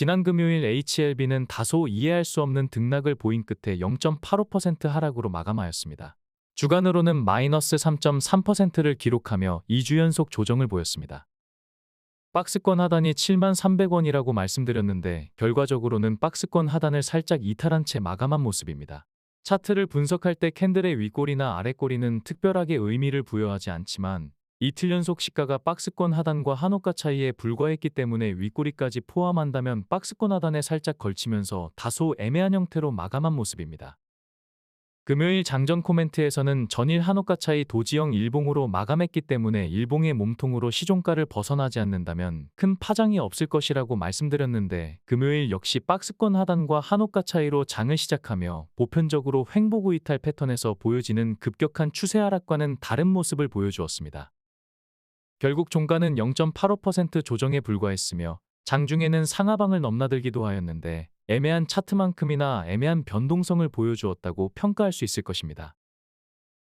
지난 금요일 HLB는 다소 이해할 수 없는 등락을 보인 끝에 0.85% 하락으로 마감하였습니다. 주간으로는 마이너스 3.3%를 기록하며 2주 연속 조정을 보였습니다. 박스권 하단이 73,300원이라고 말씀드렸는데 결과적으로는 박스권 하단을 살짝 이탈한 채 마감한 모습입니다. 차트를 분석할 때 캔들의 윗꼬리나 아랫꼬리는 특별하게 의미를 부여하지 않지만 이틀 연속 시가가 박스권 하단과 한호가 차이에 불과했기 때문에 윗꼬리까지 포함한다면 박스권 하단에 살짝 걸치면서 다소 애매한 형태로 마감한 모습입니다. 금요일 장전 코멘트에서는 전일 한호가 차이 도지형 일봉으로 마감했기 때문에 일봉의 몸통으로 시종가를 벗어나지 않는다면 큰 파장이 없을 것이라고 말씀드렸는데 금요일 역시 박스권 하단과 한호가 차이로 장을 시작하며 보편적으로 횡보구 이탈 패턴에서 보여지는 급격한 추세 하락과는 다른 모습을 보여주었습니다. 결국 종가는 0.85% 조정에 불과했으며 장중에는 상하방을 넘나들기도 하였는데 애매한 차트만큼이나 애매한 변동성을 보여주었다고 평가할 수 있을 것입니다.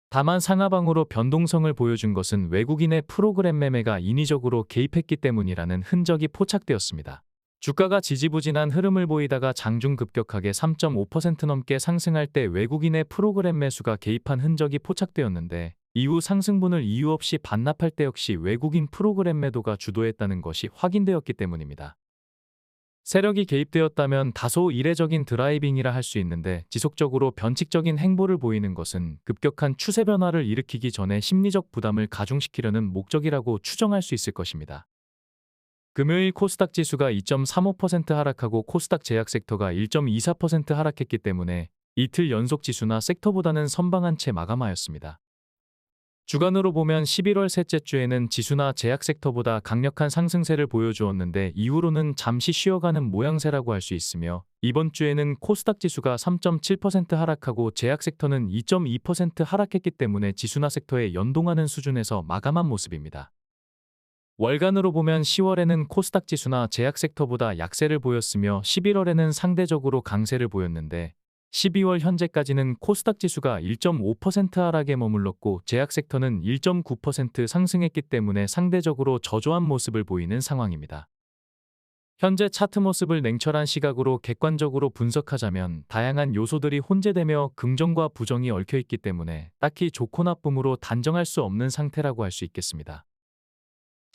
다만 상하방으로 변동성을 보여준 것은 외국인의 프로그램 매매가 인위적으로 개입했기 때문이라는 흔적이 포착되었습니다. 주가가 지지부진한 흐름을 보이다가 장중 급격하게 3.5% 넘게 상승할 때 외국인의 프로그램 매수가 개입한 흔적이 포착되었는데 이후 상승분을 이유 없이 반납할 때 역시 외국인 프로그램 매도가 주도했다는 것이 확인되었기 때문입니다. 세력이 개입되었다면 다소 이례적인 드라이빙이라 할 수 있는데 지속적으로 변칙적인 행보를 보이는 것은 급격한 추세 변화를 일으키기 전에 심리적 부담을 가중시키려는 목적이라고 추정할 수 있을 것입니다. 금요일 코스닥 지수가 2.35% 하락하고 코스닥 제약 섹터가 1.24% 하락했기 때문에 이틀 연속 지수나 섹터보다는 선방한 채 마감하였습니다. 주간으로 보면 11월 셋째 주에는 지수나 제약 섹터보다 강력한 상승세를 보여주었는데 이후로는 잠시 쉬어가는 모양새라고 할 수 있으며 이번 주에는 코스닥 지수가 3.7% 하락하고 제약 섹터는 2.2% 하락했기 때문에 지수나 섹터에 연동하는 수준에서 마감한 모습입니다. 월간으로 보면 10월에는 코스닥 지수나 제약 섹터보다 약세를 보였으며 11월에는 상대적으로 강세를 보였는데 12월 현재까지는 코스닥 지수가 1.5% 하락에 머물렀고 제약 섹터는 1.9% 상승했기 때문에 상대적으로 저조한 모습을 보이는 상황입니다. 현재 차트 모습을 냉철한 시각으로 객관적으로 분석하자면 다양한 요소들이 혼재되며 긍정과 부정이 얽혀있기 때문에 딱히 좋고 나쁨으로 단정할 수 없는 상태라고 할 수 있겠습니다.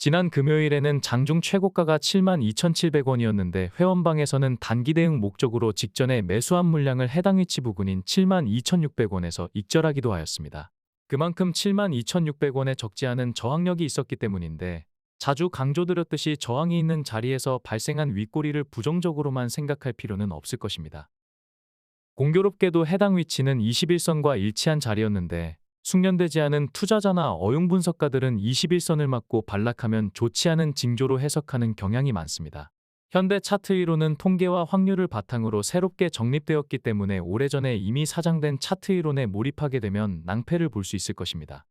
지난 금요일에는 장중 최고가가 72,700원이었는데 회원방에서는 단기 대응 목적으로 직전에 매수한 물량을 해당 위치 부근인 72,600원에서 익절하기도 하였습니다. 그만큼 72,600원에 적지 않은 저항력이 있었기 때문인데 자주 강조드렸듯이 저항이 있는 자리에서 발생한 윗꼬리를 부정적으로만 생각할 필요는 없을 것입니다. 공교롭게도 해당 위치는 21선과 일치한 자리였는데 숙련되지 않은 투자자나 어용 분석가들은 21선을 맞고 반락하면 좋지 않은 징조로 해석하는 경향이 많습니다. 현대 차트 이론은 통계와 확률을 바탕으로 새롭게 정립되었기 때문에 오래전에 이미 사장된 차트 이론에 몰입하게 되면 낭패를 볼 수 있을 것입니다.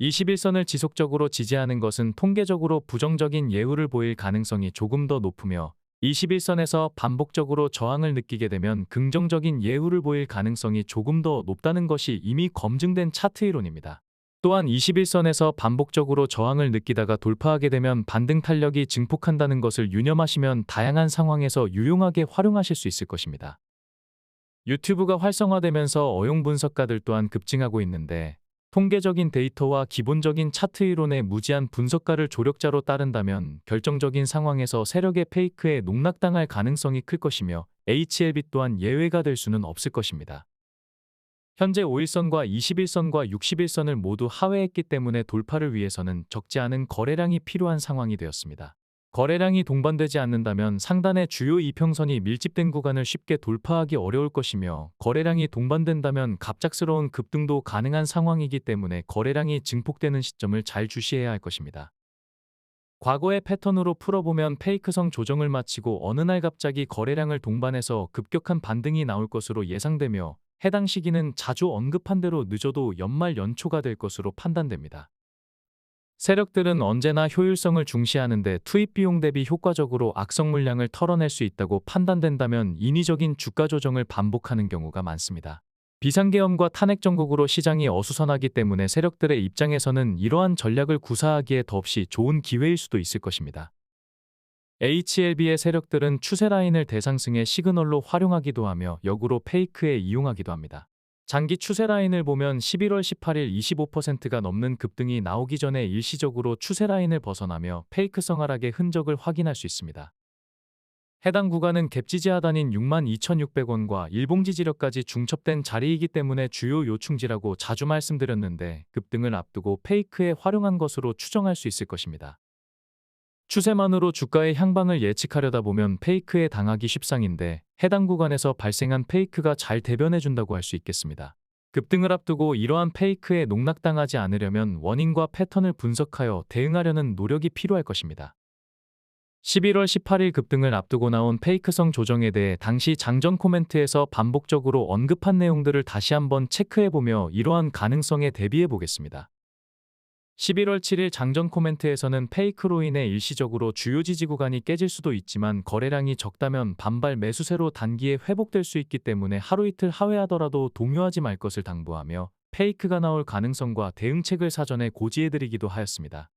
21선을 지속적으로 지지하는 것은 통계적으로 부정적인 예후를 보일 가능성이 조금 더 높으며 21선에서 반복적으로 저항을 느끼게 되면 긍정적인 예후를 보일 가능성이 조금 더 높다는 것이 이미 검증된 차트 이론입니다. 또한 21선에서 반복적으로 저항을 느끼다가 돌파하게 되면 반등 탄력이 증폭한다는 것을 유념하시면 다양한 상황에서 유용하게 활용하실 수 있을 것입니다. 유튜브가 활성화되면서 어용 분석가들 또한 급증하고 있는데 통계적인 데이터와 기본적인 차트 이론의 무지한 분석가를 조력자로 따른다면 결정적인 상황에서 세력의 페이크에 농락당할 가능성이 클 것이며 HLB 또한 예외가 될 수는 없을 것입니다. 현재 5일선과 21선과 61선을 모두 하회했기 때문에 돌파를 위해서는 적지 않은 거래량이 필요한 상황이 되었습니다. 거래량이 동반되지 않는다면 상단의 주요 이평선이 밀집된 구간을 쉽게 돌파하기 어려울 것이며 거래량이 동반된다면 갑작스러운 급등도 가능한 상황이기 때문에 거래량이 증폭되는 시점을 잘 주시해야 할 것입니다. 과거의 패턴으로 풀어보면 페이크성 조정을 마치고 어느 날 갑자기 거래량을 동반해서 급격한 반등이 나올 것으로 예상되며 해당 시기는 자주 언급한 대로 늦어도 연말 연초가 될 것으로 판단됩니다. 세력들은 언제나 효율성을 중시하는데 투입 비용 대비 효과적으로 악성 물량을 털어낼 수 있다고 판단된다면 인위적인 주가 조정을 반복하는 경우가 많습니다. 비상계엄과 탄핵 정국으로 시장이 어수선하기 때문에 세력들의 입장에서는 이러한 전략을 구사하기에 더없이 좋은 기회일 수도 있을 것입니다. HLB의 세력들은 추세 라인을 대상승의 시그널로 활용하기도 하며 역으로 페이크에 이용하기도 합니다. 장기 추세 라인을 보면 11월 18일 25%가 넘는 급등이 나오기 전에 일시적으로 추세 라인을 벗어나며 페이크성 하락의 흔적을 확인할 수 있습니다. 해당 구간은 갭 지지 하단인 62,600원과 일봉 지지력까지 중첩된 자리이기 때문에 주요 요충지라고 자주 말씀드렸는데 급등을 앞두고 페이크에 활용한 것으로 추정할 수 있을 것입니다. 추세만으로 주가의 향방을 예측하려다 보면 페이크에 당하기 쉽상인데 해당 구간에서 발생한 페이크가 잘 대변해준다고 할 수 있겠습니다. 급등을 앞두고 이러한 페이크에 농락당하지 않으려면 원인과 패턴을 분석하여 대응하려는 노력이 필요할 것입니다. 11월 18일 급등을 앞두고 나온 페이크성 조정에 대해 당시 장전 코멘트에서 반복적으로 언급한 내용들을 다시 한번 체크해보며 이러한 가능성에 대비해 보겠습니다. 11월 7일 장전 코멘트에서는 페이크로 인해 일시적으로 주요 지지 구간이 깨질 수도 있지만 거래량이 적다면 반발 매수세로 단기에 회복될 수 있기 때문에 하루 이틀 하회하더라도 동요하지 말 것을 당부하며 페이크가 나올 가능성과 대응책을 사전에 고지해드리기도 하였습니다.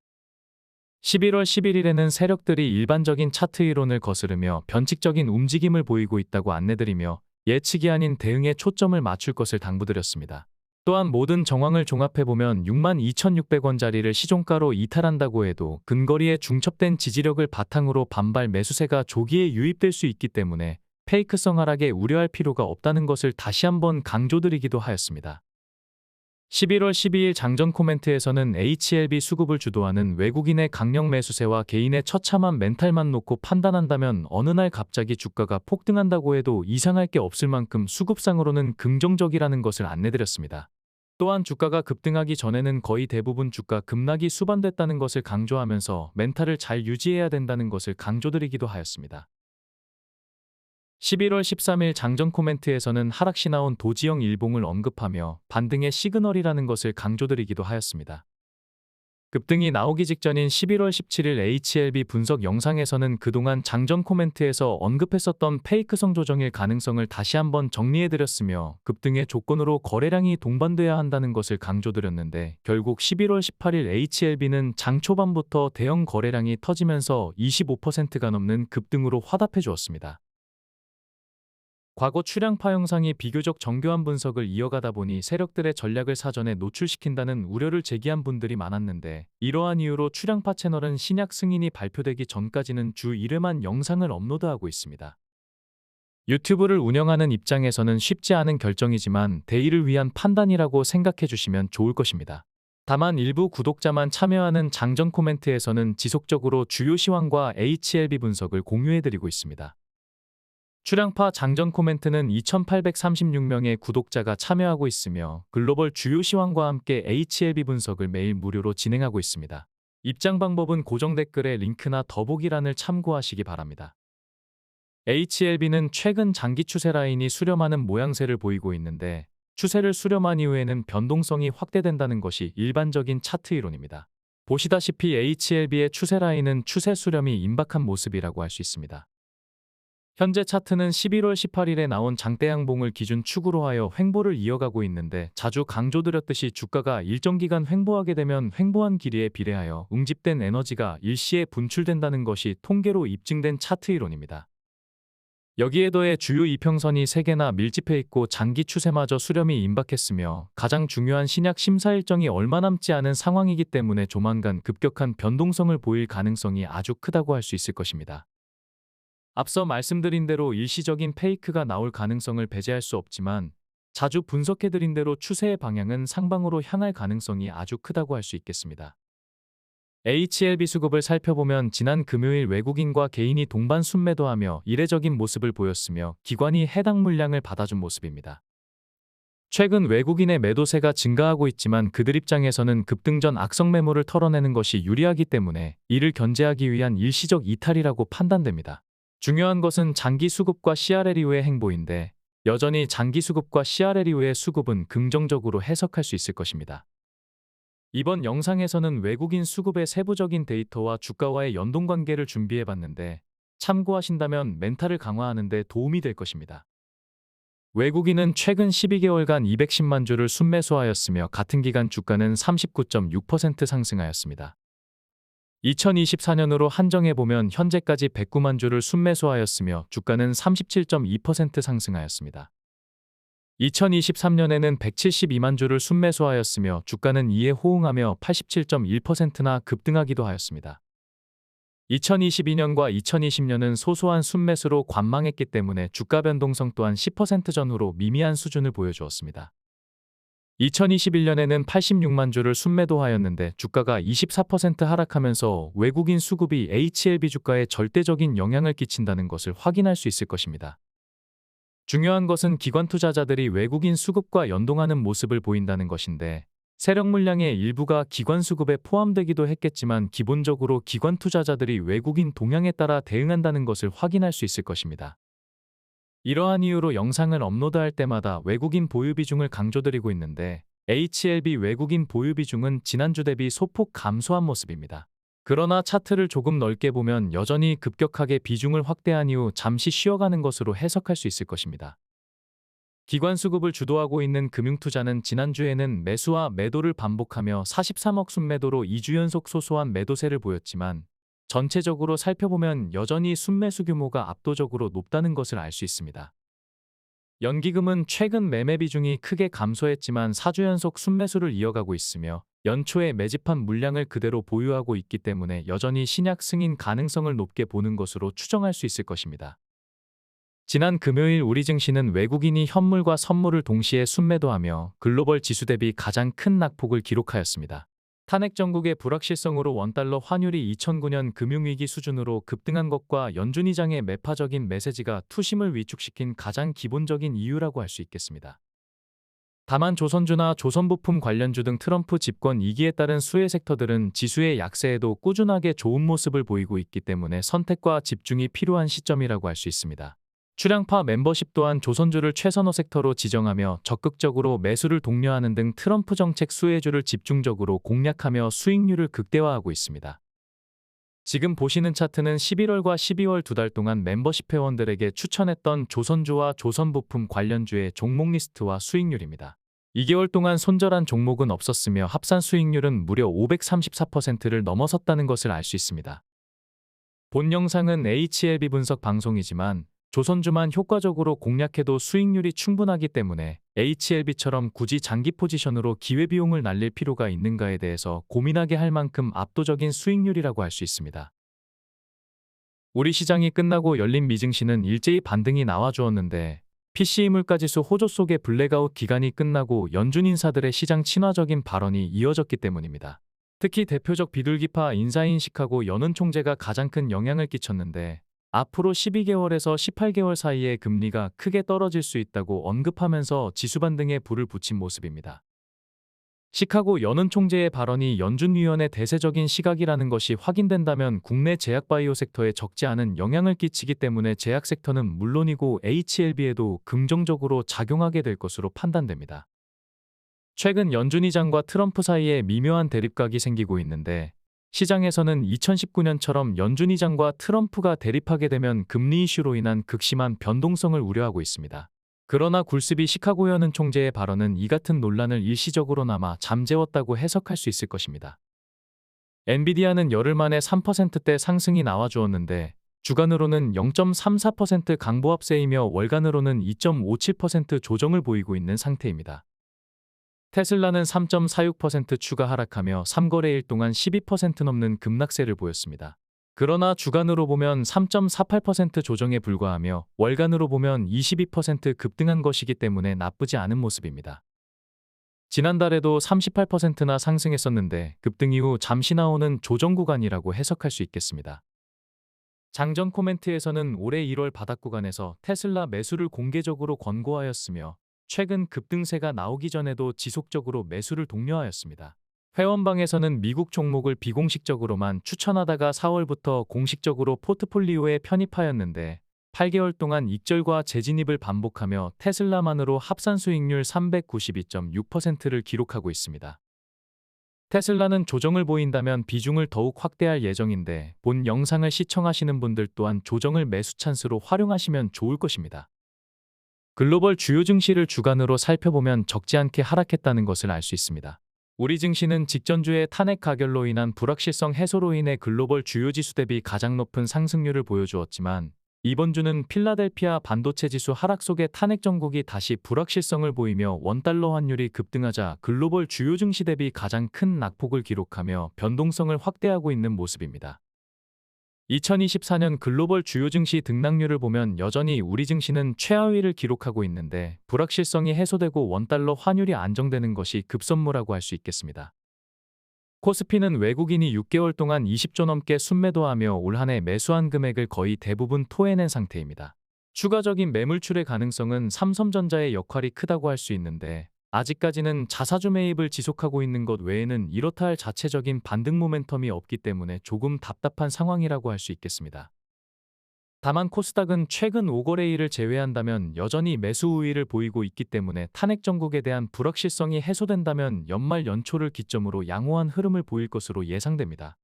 11월 11일에는 세력들이 일반적인 차트 이론을 거스르며 변칙적인 움직임을 보이고 있다고 안내드리며 예측이 아닌 대응에 초점을 맞출 것을 당부드렸습니다. 또한 모든 정황을 종합해보면 62,600원짜리를 시종가로 이탈한다고 해도 근거리에 중첩된 지지력을 바탕으로 반발 매수세가 조기에 유입될 수 있기 때문에 페이크성 하락에 우려할 필요가 없다는 것을 다시 한번 강조드리기도 하였습니다. 11월 12일 장전 코멘트에서는 HLB 수급을 주도하는 외국인의 강력 매수세와 개인의 처참한 멘탈만 놓고 판단한다면 어느 날 갑자기 주가가 폭등한다고 해도 이상할 게 없을 만큼 수급상으로는 긍정적이라는 것을 안내드렸습니다. 또한 주가가 급등하기 전에는 거의 대부분 주가 급락이 수반됐다는 것을 강조하면서 멘탈을 잘 유지해야 된다는 것을 강조드리기도 하였습니다. 11월 13일 장전 코멘트에서는 하락시 나온 도지형 일봉을 언급하며 반등의 시그널이라는 것을 강조드리기도 하였습니다. 급등이 나오기 직전인 11월 17일 HLB 분석 영상에서는 그동안 장전 코멘트에서 언급했었던 페이크성 조정일 가능성을 다시 한번 정리해드렸으며 급등의 조건으로 거래량이 동반돼야 한다는 것을 강조드렸는데 결국 11월 18일 HLB는 장 초반부터 대형 거래량이 터지면서 25%가 넘는 급등으로 화답해 주었습니다. 과거 출량파 영상이 비교적 정교한 분석을 이어가다 보니 세력들의 전략을 사전에 노출시킨다는 우려를 제기한 분들이 많았는데 이러한 이유로 출량파 채널은 신약 승인이 발표되기 전까지는 주 1회만 영상을 업로드하고 있습니다. 유튜브를 운영하는 입장에서는 쉽지 않은 결정이지만 대의를 위한 판단이라고 생각해 주시면 좋을 것입니다. 다만 일부 구독자만 참여하는 장전 코멘트에서는 지속적으로 주요 시황과 HLB 분석을 공유해드리고 있습니다. 출량파 장전 코멘트는 2,836명의 구독자가 참여하고 있으며 글로벌 주요 시황과 함께 HLB 분석을 매일 무료로 진행하고 있습니다. 입장 방법은 고정 댓글에 링크나 더보기란을 참고하시기 바랍니다. HLB는 최근 장기 추세 라인이 수렴하는 모양새를 보이고 있는데 추세를 수렴한 이후에는 변동성이 확대된다는 것이 일반적인 차트 이론입니다. 보시다시피 HLB의 추세 라인은 추세 수렴이 임박한 모습이라고 할 수 있습니다. 현재 차트는 11월 18일에 나온 장대양봉을 기준 축으로 하여 횡보를 이어가고 있는데 자주 강조드렸듯이 주가가 일정 기간 횡보하게 되면 횡보한 길이에 비례하여 응집된 에너지가 일시에 분출된다는 것이 통계로 입증된 차트 이론입니다. 여기에 더해 주요 이평선이 3개나 밀집해 있고 장기 추세마저 수렴이 임박했으며 가장 중요한 신약 심사 일정이 얼마 남지 않은 상황이기 때문에 조만간 급격한 변동성을 보일 가능성이 아주 크다고 할 수 있을 것입니다. 앞서 말씀드린 대로 일시적인 페이크가 나올 가능성을 배제할 수 없지만 자주 분석해드린 대로 추세의 방향은 상방으로 향할 가능성이 아주 크다고 할 수 있겠습니다. HLB 수급을 살펴보면 지난 금요일 외국인과 개인이 동반 순매도하며 이례적인 모습을 보였으며 기관이 해당 물량을 받아준 모습입니다. 최근 외국인의 매도세가 증가하고 있지만 그들 입장에서는 급등 전 악성 매물을 털어내는 것이 유리하기 때문에 이를 견제하기 위한 일시적 이탈이라고 판단됩니다. 중요한 것은 장기 수급과 CRL 이후의 행보인데 여전히 장기 수급과 CRL 이후의 수급은 긍정적으로 해석할 수 있을 것입니다. 이번 영상에서는 외국인 수급의 세부적인 데이터와 주가와의 연동관계를 준비해봤는데 참고하신다면 멘탈을 강화하는 데 도움이 될 것입니다. 외국인은 최근 12개월간 210만 주를 순매수하였으며 같은 기간 주가는 39.6% 상승하였습니다. 2024년으로 한정해보면 현재까지 109만 주를 순매수하였으며 주가는 37.2% 상승하였습니다. 2023년에는 172만 주를 순매수하였으며 주가는 이에 호응하며 87.1%나 급등하기도 하였습니다. 2022년과 2020년은 소소한 순매수로 관망했기 때문에 주가 변동성 또한 10% 전후로 미미한 수준을 보여주었습니다. 2021년에는 86만 주를 순매도하였는데 주가가 24% 하락하면서 외국인 수급이 HLB 주가에 절대적인 영향을 끼친다는 것을 확인할 수 있을 것입니다. 중요한 것은 기관 투자자들이 외국인 수급과 연동하는 모습을 보인다는 것인데 세력 물량의 일부가 기관 수급에 포함되기도 했겠지만 기본적으로 기관 투자자들이 외국인 동향에 따라 대응한다는 것을 확인할 수 있을 것입니다. 이러한 이유로 영상을 업로드할 때마다 외국인 보유 비중을 강조드리고 있는데 HLB 외국인 보유 비중은 지난주 대비 소폭 감소한 모습입니다. 그러나 차트를 조금 넓게 보면 여전히 급격하게 비중을 확대한 이후 잠시 쉬어가는 것으로 해석할 수 있을 것입니다. 기관 수급을 주도하고 있는 금융투자는 지난주에는 매수와 매도를 반복하며 43억 순매도로 2주 연속 소소한 매도세를 보였지만 전체적으로 살펴보면 여전히 순매수 규모가 압도적으로 높다는 것을 알 수 있습니다. 연기금은 최근 매매 비중이 크게 감소했지만 4주 연속 순매수를 이어가고 있으며 연초에 매집한 물량을 그대로 보유하고 있기 때문에 여전히 신약 승인 가능성을 높게 보는 것으로 추정할 수 있을 것입니다. 지난 금요일 우리 증시는 외국인이 현물과 선물을 동시에 순매도하며 글로벌 지수 대비 가장 큰 낙폭을 기록하였습니다. 탄핵 정국의 불확실성으로 원달러 환율이 2009년 금융위기 수준으로 급등한 것과 연준의장의 매파적인 메시지가 투심을 위축시킨 가장 기본적인 이유라고 할 수 있겠습니다. 다만 조선주나 조선부품 관련주 등 트럼프 집권 2기에 따른 수혜 섹터들은 지수의 약세에도 꾸준하게 좋은 모습을 보이고 있기 때문에 선택과 집중이 필요한 시점이라고 할 수 있습니다. 출량파 멤버십 또한 조선주를 최선호 섹터로 지정하며 적극적으로 매수를 독려하는 등 트럼프 정책 수혜주를 집중적으로 공략하며 수익률을 극대화하고 있습니다. 지금 보시는 차트는 11월과 12월 두 달 동안 멤버십 회원들에게 추천했던 조선주와 조선부품 관련주의 종목 리스트와 수익률입니다. 2개월 동안 손절한 종목은 없었으며 합산 수익률은 무려 534%를 넘어섰다는 것을 알 수 있습니다. 본 영상은 HLB 분석 방송이지만 조선주만 효과적으로 공략해도 수익률이 충분하기 때문에 HLB처럼 굳이 장기 포지션으로 기회비용을 날릴 필요가 있는가에 대해서 고민하게 할 만큼 압도적인 수익률이라고 할 수 있습니다. 우리 시장이 끝나고 열린 미증시는 일제히 반등이 나와주었는데 PC이물가지수 호조 속의 블랙아웃 기간이 끝나고 연준 인사들의 시장 친화적인 발언이 이어졌기 때문입니다. 특히 대표적 비둘기파 인사인 시카고 연은 총재가 가장 큰 영향을 끼쳤는데 앞으로 12개월에서 18개월 사이에 금리가 크게 떨어질 수 있다고 언급하면서 지수 반등에 불을 붙인 모습입니다. 시카고 연은 총재의 발언이 연준위원회 대세적인 시각이라는 것이 확인된다면 국내 제약바이오 섹터에 적지 않은 영향을 끼치기 때문에 제약 섹터는 물론이고 HLB에도 긍정적으로 작용하게 될 것으로 판단됩니다. 최근 연준의장과 트럼프 사이에 미묘한 대립각이 생기고 있는데 시장에서는 2019년처럼 연준의장과 트럼프가 대립하게 되면 금리 이슈로 인한 극심한 변동성을 우려하고 있습니다. 그러나 굴스비 시카고 연은 총재의 발언은 이 같은 논란을 일시적으로나마 잠재웠다고 해석할 수 있을 것입니다. 엔비디아는 열흘 만에 3%대 상승이 나와주었는데 주간으로는 0.34% 강보합세이며 월간으로는 2.57% 조정을 보이고 있는 상태입니다. 테슬라는 3.46% 추가 하락하며 3거래일 동안 12% 넘는 급락세를 보였습니다. 그러나 주간으로 보면 3.48% 조정에 불과하며 월간으로 보면 22% 급등한 것이기 때문에 나쁘지 않은 모습입니다. 지난달에도 38%나 상승했었는데 급등 이후 잠시 나오는 조정 구간이라고 해석할 수 있겠습니다. 장전 코멘트에서는 올해 1월 바닥 구간에서 테슬라 매수를 공개적으로 권고하였으며 최근 급등세가 나오기 전에도 지속적으로 매수를 독려하였습니다. 회원방에서는 미국 종목을 비공식적으로만 추천하다가 4월부터 공식적으로 포트폴리오에 편입하였는데 8개월 동안 익절과 재진입을 반복하며 테슬라만으로 합산 수익률 392.6%를 기록하고 있습니다. 테슬라는 조정을 보인다면 비중을 더욱 확대할 예정인데 본 영상을 시청하시는 분들 또한 조정을 매수 찬스로 활용하시면 좋을 것입니다. 글로벌 주요 증시를 주간으로 살펴보면 적지 않게 하락했다는 것을 알 수 있습니다. 우리 증시는 직전주의 탄핵 가결로 인한 불확실성 해소로 인해 글로벌 주요 지수 대비 가장 높은 상승률을 보여주었지만 이번 주는 필라델피아 반도체 지수 하락 속에 탄핵 정국이 다시 불확실성을 보이며 원달러 환율이 급등하자 글로벌 주요 증시 대비 가장 큰 낙폭을 기록하며 변동성을 확대하고 있는 모습입니다. 2024년 글로벌 주요 증시 등락률을 보면 여전히 우리 증시는 최하위를 기록하고 있는데 불확실성이 해소되고 원달러 환율이 안정되는 것이 급선무라고 할 수 있겠습니다. 코스피는 외국인이 6개월 동안 20조 넘게 순매도하며 올 한 해 매수한 금액을 거의 대부분 토해낸 상태입니다. 추가적인 매물출의 가능성은 삼성전자의 역할이 크다고 할 수 있는데 아직까지는 자사주 매입을 지속하고 있는 것 외에는 이렇다 할 자체적인 반등 모멘텀이 없기 때문에 조금 답답한 상황이라고 할 수 있겠습니다. 다만 코스닥은 최근 5거래일을 제외한다면 여전히 매수 우위를 보이고 있기 때문에 탄핵 정국에 대한 불확실성이 해소된다면 연말 연초를 기점으로 양호한 흐름을 보일 것으로 예상됩니다.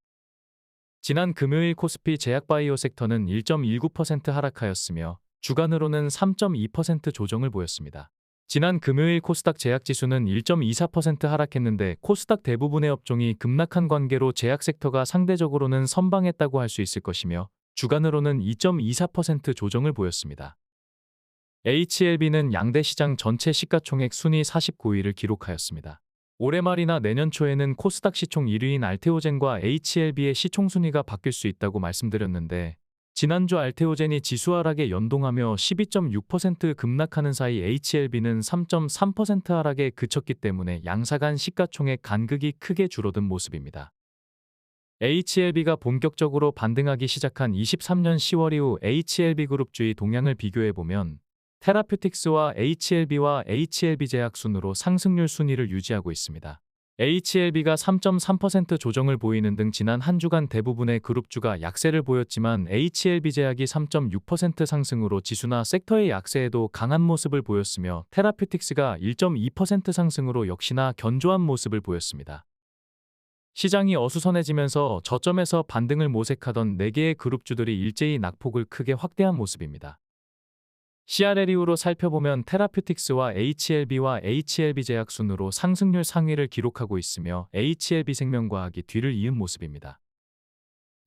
지난 금요일 코스피 제약바이오 섹터는 1.19% 하락하였으며 주간으로는 3.2% 조정을 보였습니다. 지난 금요일 코스닥 제약지수는 1.24% 하락했는데 코스닥 대부분의 업종이 급락한 관계로 제약 섹터가 상대적으로는 선방했다고 할 수 있을 것이며 주간으로는 2.24% 조정을 보였습니다. HLB는 양대 시장 전체 시가총액 순위 49위를 기록하였습니다. 올해 말이나 내년 초에는 코스닥 시총 1위인 알테오젠과 HLB의 시총 순위가 바뀔 수 있다고 말씀드렸는데 지난주 알테오젠이 지수 하락에 연동하며 12.6% 급락하는 사이 HLB는 3.3% 하락에 그쳤기 때문에 양사 간 시가총액 간극이 크게 줄어든 모습입니다. HLB가 본격적으로 반등하기 시작한 23년 10월 이후 HLB그룹주의 동향을 비교해보면 테라퓨틱스와 HLB와 HLB제약 순으로 상승률 순위를 유지하고 있습니다. HLB가 3.3% 조정을 보이는 등 지난 한 주간 대부분의 그룹주가 약세를 보였지만 HLB제약이 3.6% 상승으로 지수나 섹터의 약세에도 강한 모습을 보였으며 테라퓨틱스가 1.2% 상승으로 역시나 견조한 모습을 보였습니다. 시장이 어수선해지면서 저점에서 반등을 모색하던 4개의 그룹주들이 일제히 낙폭을 크게 확대한 모습입니다. CRL 이후로 살펴보면 테라퓨틱스와 HLB와 HLB제약 순으로 상승률 상위를 기록하고 있으며 HLB생명과학이 뒤를 이은 모습입니다.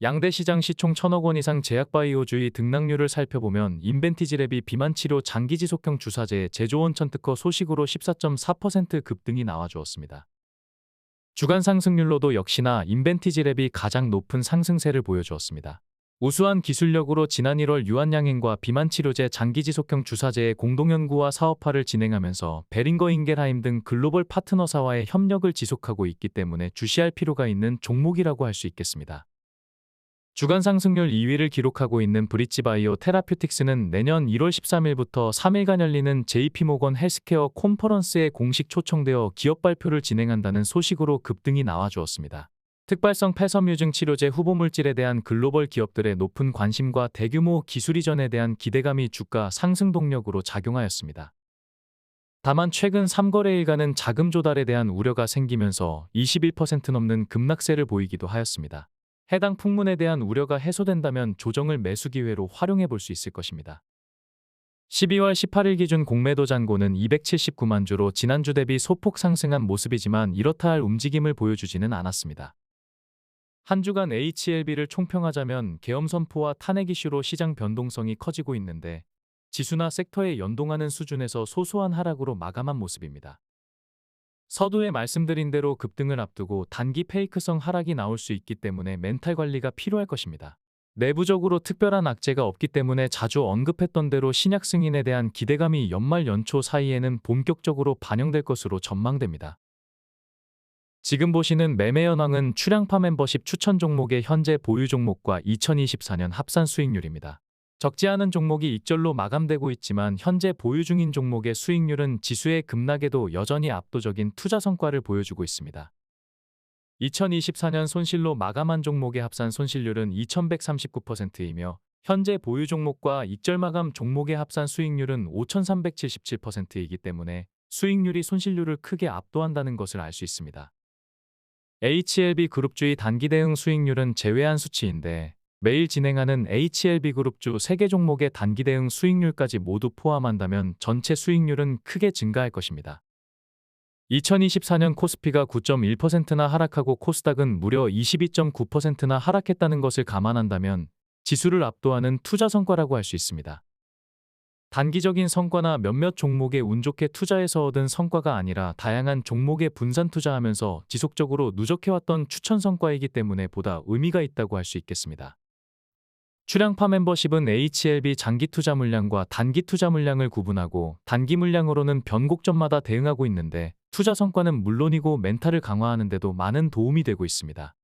양대 시장 시총 1,000억 원 이상 제약바이오주의 등락률을 살펴보면 인벤티지랩이 비만치료 장기지속형 주사제 제조원천 특허 소식으로 14.4% 급등이 나와주었습니다. 주간 상승률로도 역시나 인벤티지랩이 가장 높은 상승세를 보여주었습니다. 우수한 기술력으로 지난 1월 유한양행과 비만치료제 장기지속형 주사제의 공동연구와 사업화를 진행하면서 베링거 인겔하임 등 글로벌 파트너사와의 협력을 지속하고 있기 때문에 주시할 필요가 있는 종목이라고 할 수 있겠습니다. 주간 상승률 2위를 기록하고 있는 브릿지바이오 테라퓨틱스는 내년 1월 13일부터 3일간 열리는 JP모건 헬스케어 콘퍼런스에 공식 초청되어 기업 발표를 진행한다는 소식으로 급등이 나와주었습니다. 특발성 폐섬유증 치료제 후보물질에 대한 글로벌 기업들의 높은 관심과 대규모 기술 이전에 대한 기대감이 주가 상승 동력으로 작용하였습니다. 다만 최근 3거래일간은 자금 조달에 대한 우려가 생기면서 21% 넘는 급락세를 보이기도 하였습니다. 해당 풍문에 대한 우려가 해소된다면 조정을 매수 기회로 활용해 볼 수 있을 것입니다. 12월 18일 기준 공매도 잔고는 279만 주로 지난주 대비 소폭 상승한 모습이지만 이렇다 할 움직임을 보여주지는 않았습니다. 한 주간 HLB를 총평하자면 계엄 선포와 탄핵 이슈로 시장 변동성이 커지고 있는데 지수나 섹터에 연동하는 수준에서 소소한 하락으로 마감한 모습입니다. 서두에 말씀드린 대로 급등을 앞두고 단기 페이크성 하락이 나올 수 있기 때문에 멘탈 관리가 필요할 것입니다. 내부적으로 특별한 악재가 없기 때문에 자주 언급했던 대로 신약 승인에 대한 기대감이 연말 연초 사이에는 본격적으로 반영될 것으로 전망됩니다. 지금 보시는 매매 현황은 출량파 멤버십 추천 종목의 현재 보유 종목과 2024년 합산 수익률입니다. 적지 않은 종목이 익절로 마감되고 있지만 현재 보유 중인 종목의 수익률은 지수의 급락에도 여전히 압도적인 투자 성과를 보여주고 있습니다. 2024년 손실로 마감한 종목의 합산 손실률은 2139%이며 현재 보유 종목과 익절 마감 종목의 합산 수익률은 5377%이기 때문에 수익률이 손실률을 크게 압도한다는 것을 알 수 있습니다. HLB 그룹주의 단기 대응 수익률은 제외한 수치인데 매일 진행하는 HLB 그룹주 3개 종목의 단기 대응 수익률까지 모두 포함한다면 전체 수익률은 크게 증가할 것입니다. 2024년 코스피가 9.1%나 하락하고 코스닥은 무려 22.9%나 하락했다는 것을 감안한다면 지수를 압도하는 투자 성과라고 할 수 있습니다. 단기적인 성과나 몇몇 종목에 운 좋게 투자해서 얻은 성과가 아니라 다양한 종목에 분산 투자하면서 지속적으로 누적해왔던 추천 성과이기 때문에 보다 의미가 있다고 할 수 있겠습니다. 출량파 멤버십은 HLB 장기 투자 물량과 단기 투자 물량을 구분하고 단기 물량으로는 변곡점마다 대응하고 있는데 투자 성과는 물론이고 멘탈을 강화하는 데도 많은 도움이 되고 있습니다.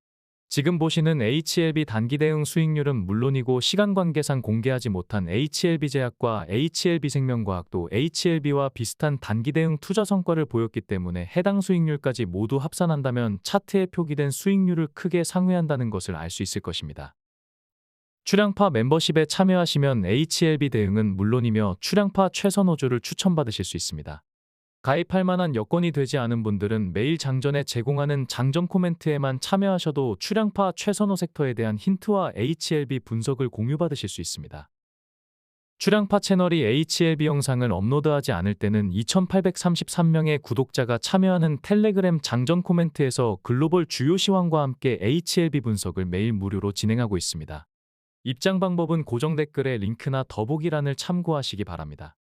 지금 보시는 HLB 단기 대응 수익률은 물론이고 시간관계상 공개하지 못한 HLB제약과 HLB생명과학도 HLB와 비슷한 단기 대응 투자 성과를 보였기 때문에 해당 수익률까지 모두 합산한다면 차트에 표기된 수익률을 크게 상회한다는 것을 알 수 있을 것입니다. 출량파 멤버십에 참여하시면 HLB 대응은 물론이며 출량파 최선 호조를 추천받으실 수 있습니다. 가입할 만한 여건이 되지 않은 분들은 매일 장전에 제공하는 장전 코멘트에만 참여하셔도 출량파 최선호 섹터에 대한 힌트와 HLB 분석을 공유받으실 수 있습니다. 출량파 채널이 HLB 영상을 업로드하지 않을 때는 2833명의 구독자가 참여하는 텔레그램 장전 코멘트에서 글로벌 주요 시황과 함께 HLB 분석을 매일 무료로 진행하고 있습니다. 입장 방법은 고정 댓글에 링크나 더보기란을 참고하시기 바랍니다.